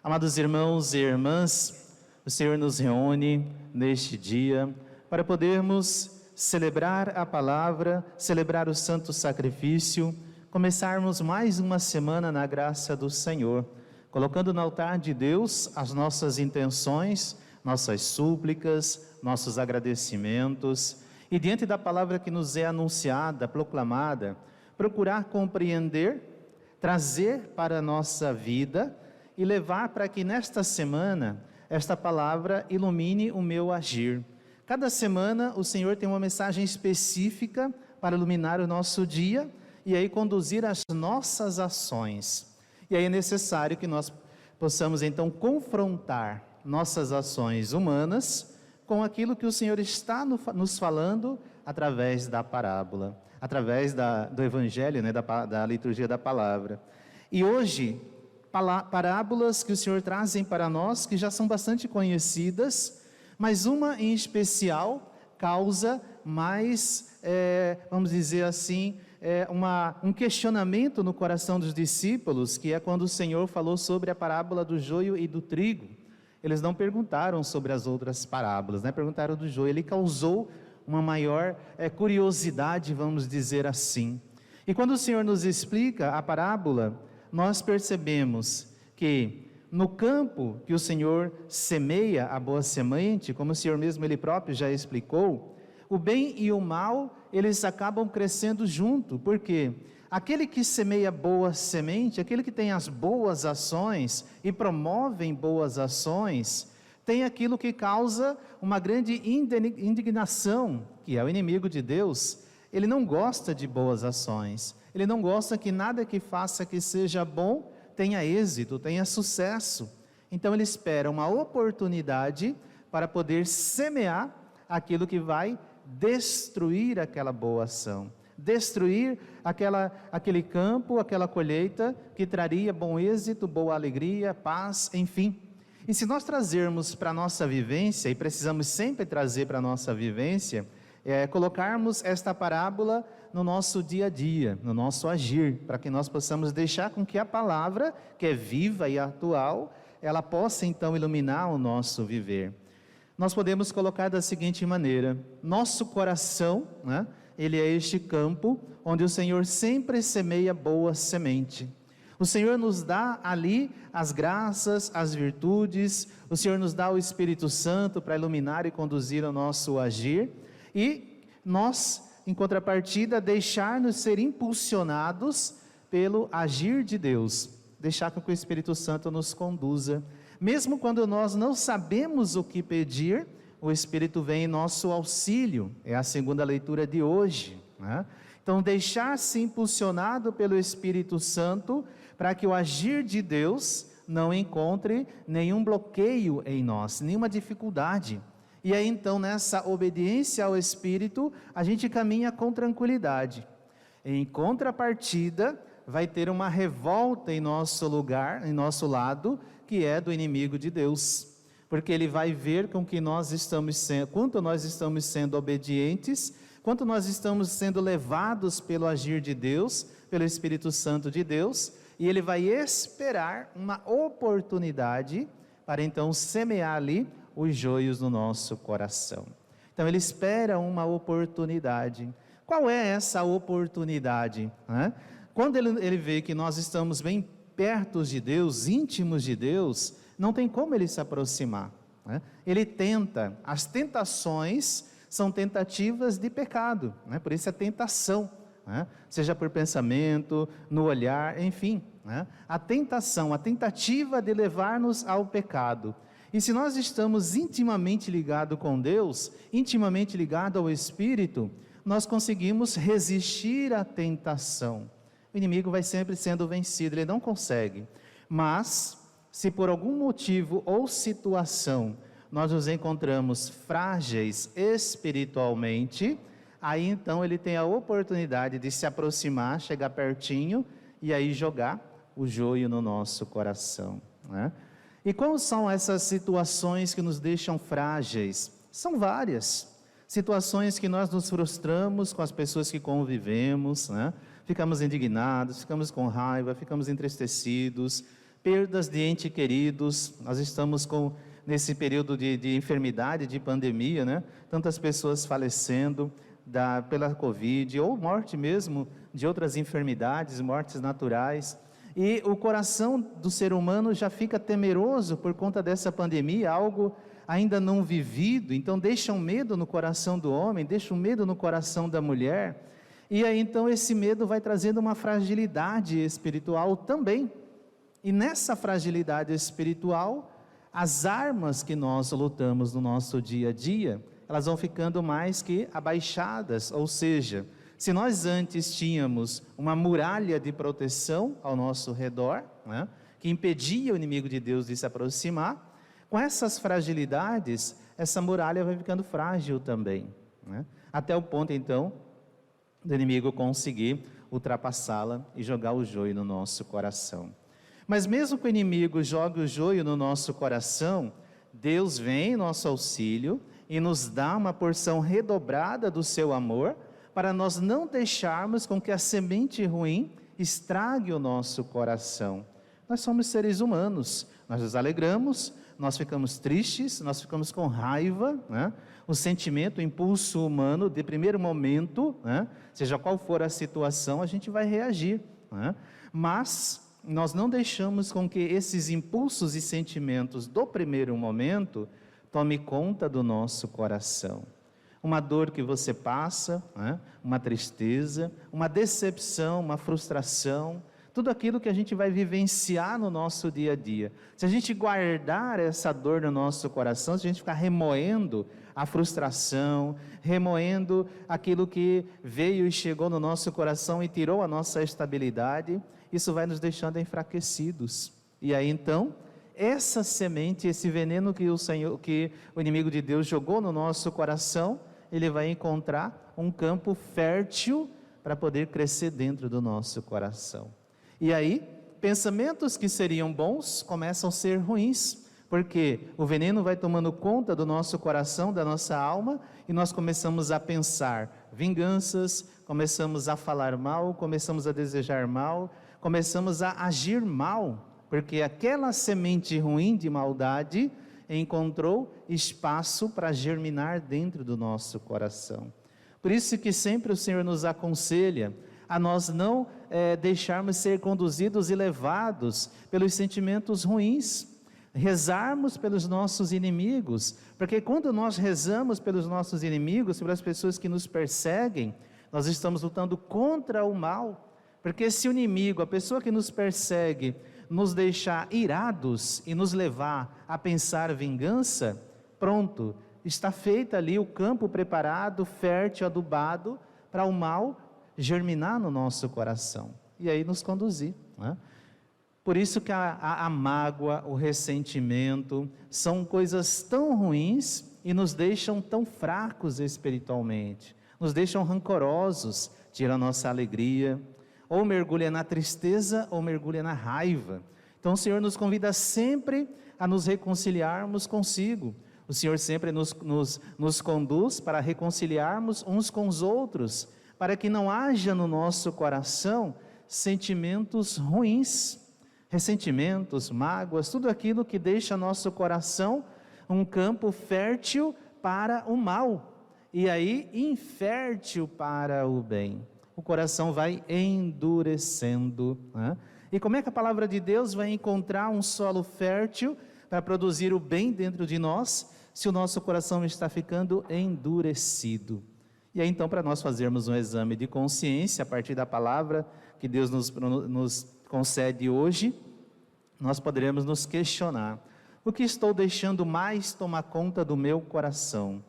Amados irmãos e irmãs, o Senhor nos reúne neste dia para podermos celebrar a palavra, celebrar o santo sacrifício, começarmos mais uma semana na graça do Senhor, colocando no altar de Deus as nossas intenções, nossas súplicas, nossos agradecimentos, e diante da palavra que nos é anunciada, proclamada, procurar compreender, trazer para a nossa vida e levar para que nesta semana, esta palavra ilumine o meu agir. Cada semana o Senhor tem uma mensagem específica para iluminar o nosso dia e aí conduzir as nossas ações. E aí é necessário que nós possamos então confrontar nossas ações humanas com aquilo que o Senhor está nos falando através da parábola, através do Evangelho, da liturgia da palavra. E hoje, parábolas que o Senhor trazem para nós, que já são bastante conhecidas, mas uma em especial causa mais, vamos dizer assim, um questionamento no coração dos discípulos, que é quando o Senhor falou sobre a parábola do joio e do trigo. Eles não perguntaram sobre as outras parábolas, perguntaram do joio. Ele causou uma maior curiosidade, vamos dizer assim. E quando o Senhor nos explica a parábola, nós percebemos que no campo que o Senhor semeia a boa semente, como o Senhor mesmo, Ele próprio já explicou, o bem e o mal, eles acabam crescendo junto, porque aquele que semeia boa semente, aquele que tem as boas ações e promovem boas ações, tem aquilo que causa uma grande indignação, que é o inimigo de Deus. Ele não gosta de boas ações, ele não gosta que nada que faça que seja bom tenha êxito, tenha sucesso. Então ele espera uma oportunidade para poder semear aquilo que vai destruir aquela boa ação, destruir aquele campo, aquela colheita que traria bom êxito, boa alegria, paz, enfim. E se nós trazermos para a nossa vivência, e precisamos sempre trazer para a nossa vivência, colocarmos esta parábola no nosso dia a dia, no nosso agir, para que nós possamos deixar com que a palavra, que é viva e atual, ela possa então iluminar o nosso viver. Nós podemos colocar da seguinte maneira: nosso coração, ele é este campo onde o Senhor sempre semeia boa semente. O Senhor nos dá ali as graças, as virtudes, o Senhor nos dá o Espírito Santo para iluminar e conduzir o nosso agir, e nós, em contrapartida, deixar-nos ser impulsionados pelo agir de Deus, deixar que o Espírito Santo nos conduza. Mesmo quando nós não sabemos o que pedir, o Espírito vem em nosso auxílio, é a segunda leitura de hoje, Então, deixar-se impulsionado pelo Espírito Santo, para que o agir de Deus não encontre nenhum bloqueio em nós, nenhuma dificuldade. E aí então, nessa obediência ao Espírito, a gente caminha com tranquilidade. Em contrapartida, vai ter uma revolta em nosso lugar, em nosso lado, que é do inimigo de Deus. Porque ele vai ver com que nós estamos sendo, quanto nós estamos sendo obedientes, quanto nós estamos sendo levados pelo agir de Deus, pelo Espírito Santo de Deus, e ele vai esperar uma oportunidade para então semear ali os joios no nosso coração. Então ele espera uma oportunidade. Qual é essa oportunidade? Quando ele vê que nós estamos bem perto de Deus, íntimos de Deus, não tem como ele se aproximar. Ele tenta. As tentações são tentativas de pecado, por isso é tentação, seja por pensamento, no olhar, enfim, a tentação, a tentativa de levar-nos ao pecado. E se nós estamos intimamente ligados com Deus, intimamente ligados ao Espírito, nós conseguimos resistir à tentação. O inimigo vai sempre sendo vencido, ele não consegue. Mas, se por algum motivo ou situação nós nos encontramos frágeis espiritualmente, aí então ele tem a oportunidade de se aproximar, chegar pertinho e aí jogar o joio no nosso coração. E quais são essas situações que nos deixam frágeis? São várias. Situações que nós nos frustramos com as pessoas que convivemos, ficamos indignados, ficamos com raiva, ficamos entristecidos, perdas de entes queridos. Nós estamos nesse período de enfermidade, de pandemia, né? Tantas pessoas falecendo pela Covid, ou morte mesmo de outras enfermidades, mortes naturais. E o coração do ser humano já fica temeroso por conta dessa pandemia, algo ainda não vivido, então deixa um medo no coração do homem, deixa um medo no coração da mulher, e aí então esse medo vai trazendo uma fragilidade espiritual também. E nessa fragilidade espiritual, as armas que nós lutamos no nosso dia a dia, elas vão ficando mais que abaixadas, ou seja, se nós antes tínhamos uma muralha de proteção ao nosso redor, né, que impedia o inimigo de Deus de se aproximar, com essas fragilidades, essa muralha vai ficando frágil também, né, até o ponto então, do inimigo conseguir ultrapassá-la e jogar o joio no nosso coração. Mas mesmo que o inimigo jogue o joio no nosso coração, Deus vem em nosso auxílio e nos dá uma porção redobrada do seu amor, para nós não deixarmos com que a semente ruim estrague o nosso coração. Nós somos seres humanos, nós nos alegramos, nós ficamos tristes, nós ficamos com raiva, né? O sentimento, o impulso humano de primeiro momento, né? Seja qual for a situação, a gente vai reagir, né? Mas nós não deixamos com que esses impulsos e sentimentos do primeiro momento tome conta do nosso coração. Uma dor que você passa, né? Uma tristeza, uma decepção, uma frustração, tudo aquilo que a gente vai vivenciar no nosso dia a dia. Se a gente guardar essa dor no nosso coração, se a gente ficar remoendo a frustração, remoendo aquilo que veio e chegou no nosso coração e tirou a nossa estabilidade, isso vai nos deixando enfraquecidos. E aí então, essa semente, esse veneno que o inimigo de Deus jogou no nosso coração, ele vai encontrar um campo fértil para poder crescer dentro do nosso coração. E aí, pensamentos que seriam bons começam a ser ruins, porque o veneno vai tomando conta do nosso coração, da nossa alma, e nós começamos a pensar vinganças, começamos a falar mal, começamos a desejar mal, começamos a agir mal, porque aquela semente ruim de maldade encontrou espaço para germinar dentro do nosso coração. Por isso que sempre o Senhor nos aconselha a nós não deixarmos ser conduzidos e levados pelos sentimentos ruins, rezarmos pelos nossos inimigos, porque quando nós rezamos pelos nossos inimigos, pelas pessoas que nos perseguem, nós estamos lutando contra o mal, porque se o inimigo, a pessoa que nos persegue, nos deixar irados e nos levar a pensar vingança, pronto, está feito ali o campo preparado, fértil, adubado, para o mal germinar no nosso coração, e aí nos conduzir, né? Por isso que a mágoa, o ressentimento, são coisas tão ruins e nos deixam tão fracos espiritualmente, nos deixam rancorosos, tiram a nossa alegria, ou mergulha na tristeza, ou mergulha na raiva. Então o Senhor nos convida sempre a nos reconciliarmos consigo. O Senhor sempre nos conduz para reconciliarmos uns com os outros, para que não haja no nosso coração sentimentos ruins, ressentimentos, mágoas, tudo aquilo que deixa nosso coração um campo fértil para o mal, e aí infértil para o bem. O coração vai endurecendo, né? E como é que a palavra de Deus vai encontrar um solo fértil para produzir o bem dentro de nós, se o nosso coração está ficando endurecido? E aí então, para nós fazermos um exame de consciência, a partir da palavra que Deus nos concede hoje, nós poderemos nos questionar: o que estou deixando mais tomar conta do meu coração?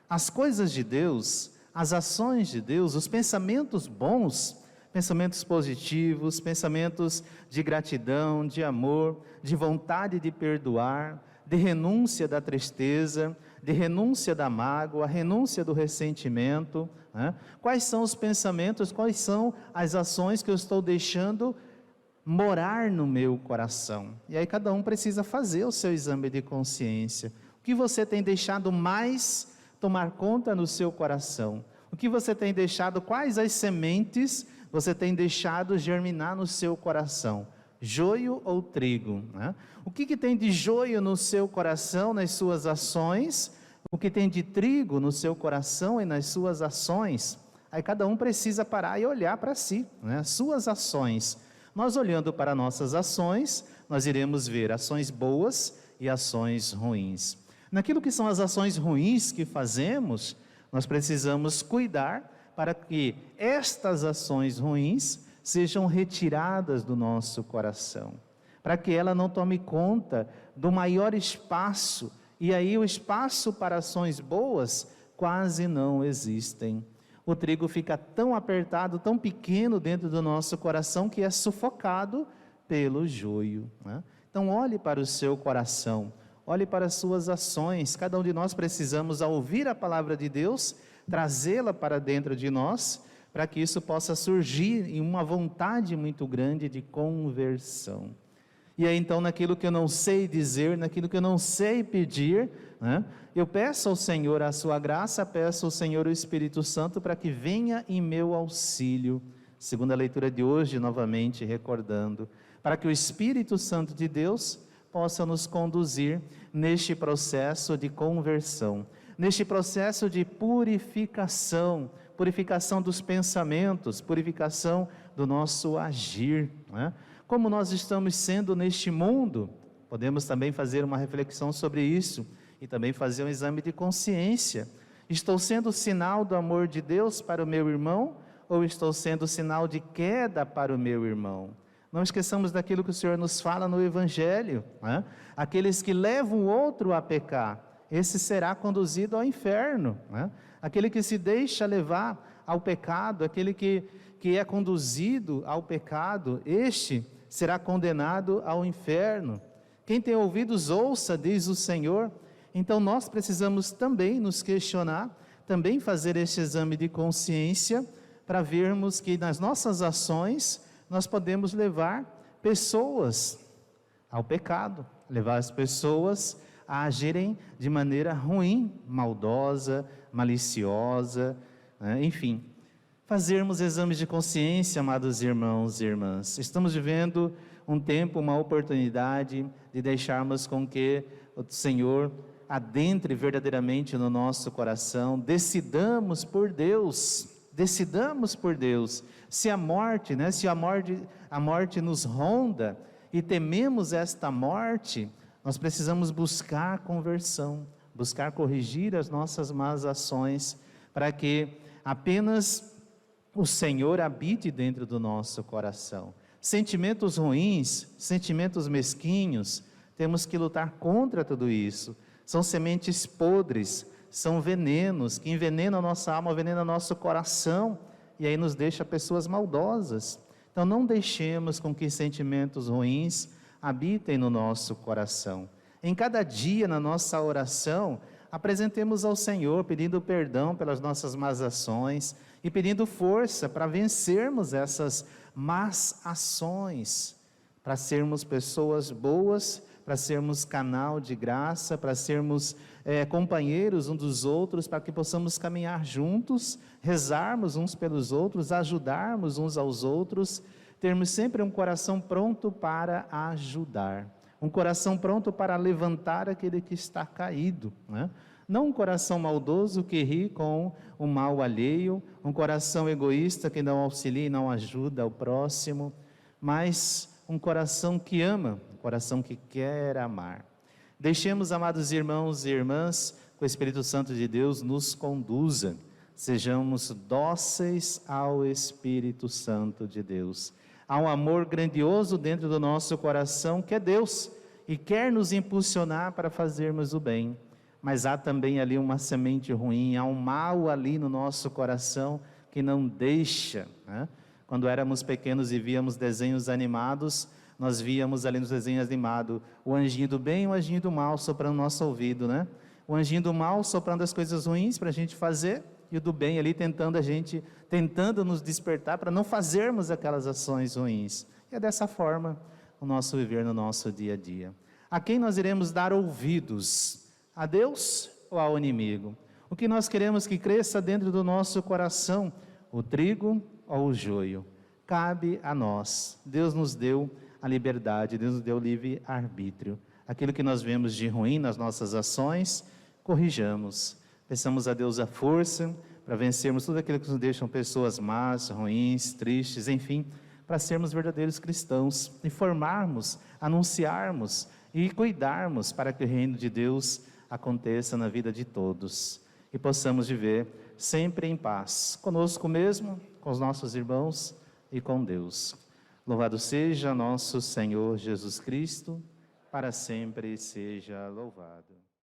As coisas de Deus, as ações de Deus, os pensamentos bons, pensamentos positivos, pensamentos de gratidão, de amor, de vontade de perdoar, de renúncia da tristeza, de renúncia da mágoa, renúncia do ressentimento, né? Quais são os pensamentos, quais são as ações que eu estou deixando morar no meu coração? E aí cada um precisa fazer o seu exame de consciência. O que você tem deixado mais tomar conta no seu coração? O que você tem deixado, quais as sementes você tem deixado germinar no seu coração? Joio ou trigo, né? O que tem de joio no seu coração, nas suas ações? O que tem de trigo no seu coração e nas suas ações? Aí cada um precisa parar e olhar para si, né? Suas ações. Nós olhando para nossas ações, nós iremos ver ações boas e ações ruins. Naquilo que são as ações ruins que fazemos, nós precisamos cuidar para que estas ações ruins sejam retiradas do nosso coração, para que ela não tome conta do maior espaço, e aí o espaço para ações boas quase não existem. O trigo fica tão apertado, tão pequeno dentro do nosso coração, que é sufocado pelo joio, né? Então olhe para o seu coração, olhe para as suas ações. Cada um de nós precisamos, ao ouvir a palavra de Deus, trazê-la para dentro de nós, para que isso possa surgir em uma vontade muito grande de conversão. E aí então, naquilo que eu não sei dizer, naquilo que eu não sei pedir, né, eu peço ao Senhor a sua graça, peço ao Senhor o Espírito Santo para que venha em meu auxílio. Segundo a leitura de hoje, novamente recordando, para que o Espírito Santo de Deus possa nos conduzir neste processo de conversão, neste processo de purificação, purificação dos pensamentos, purificação do nosso agir, né? Como nós estamos sendo neste mundo, podemos também fazer uma reflexão sobre isso, e também fazer um exame de consciência. Estou sendo sinal do amor de Deus para o meu irmão, ou estou sendo sinal de queda para o meu irmão? Não esqueçamos daquilo que o Senhor nos fala no Evangelho, né? Aqueles que levam o outro a pecar, esse será conduzido ao inferno, né? Aquele que se deixa levar ao pecado, aquele que é conduzido ao pecado, este será condenado ao inferno. Quem tem ouvidos, ouça, diz o Senhor. Então nós precisamos também nos questionar, também fazer este exame de consciência, para vermos que nas nossas ações nós podemos levar pessoas ao pecado, levar as pessoas a agirem de maneira ruim, maldosa, maliciosa, né? Enfim, fazermos exames de consciência, amados irmãos e irmãs. Estamos vivendo um tempo, uma oportunidade de deixarmos com que o Senhor adentre verdadeiramente no nosso coração, decidamos por Deus, se a morte, né, se a morte nos ronda e tememos esta morte, nós precisamos buscar conversão, buscar corrigir as nossas más ações, para que apenas o Senhor habite dentro do nosso coração. Sentimentos ruins, sentimentos mesquinhos, temos que lutar contra tudo isso. São sementes podres, são venenos que envenenam a nossa alma, envenenam o nosso coração, e aí nos deixa pessoas maldosas. Então não deixemos com que sentimentos ruins habitem no nosso coração. Em cada dia, na nossa oração, apresentemos ao Senhor, pedindo perdão pelas nossas más ações e pedindo força para vencermos essas más ações, para sermos pessoas boas, para sermos canal de graça, para sermos companheiros uns dos outros, para que possamos caminhar juntos, rezarmos uns pelos outros, ajudarmos uns aos outros, termos sempre um coração pronto para ajudar, um coração pronto para levantar aquele que está caído, né? Não um coração maldoso que ri com o mal alheio, um coração egoísta que não auxilia e não ajuda o próximo, mas um coração que ama, um coração que quer amar. Deixemos, amados irmãos e irmãs, que o Espírito Santo de Deus nos conduza, sejamos dóceis ao Espírito Santo de Deus. Há um amor grandioso dentro do nosso coração, que é Deus, e quer nos impulsionar para fazermos o bem, mas há também ali uma semente ruim, há um mal ali no nosso coração, que não deixa, né? Quando éramos pequenos e víamos desenhos animados, nós víamos ali nos desenhos animados, o anjinho do bem e o anjinho do mal soprando no nosso ouvido, né? O anjinho do mal soprando as coisas ruins para a gente fazer, e o do bem ali tentando nos despertar para não fazermos aquelas ações ruins. E é dessa forma o nosso viver no nosso dia a dia. A quem nós iremos dar ouvidos? A Deus ou ao inimigo? O que nós queremos que cresça dentro do nosso coração? O trigo ou o joio? Cabe a nós. Deus nos deu a liberdade, Deus nos deu livre arbítrio. Aquilo que nós vemos de ruim nas nossas ações, corrijamos. Peçamos a Deus a força para vencermos tudo aquilo que nos deixam pessoas más, ruins, tristes, enfim, para sermos verdadeiros cristãos e formarmos, anunciarmos e cuidarmos para que o reino de Deus aconteça na vida de todos e possamos viver sempre em paz, conosco mesmo, com os nossos irmãos e com Deus. Louvado seja nosso Senhor Jesus Cristo, para sempre seja louvado.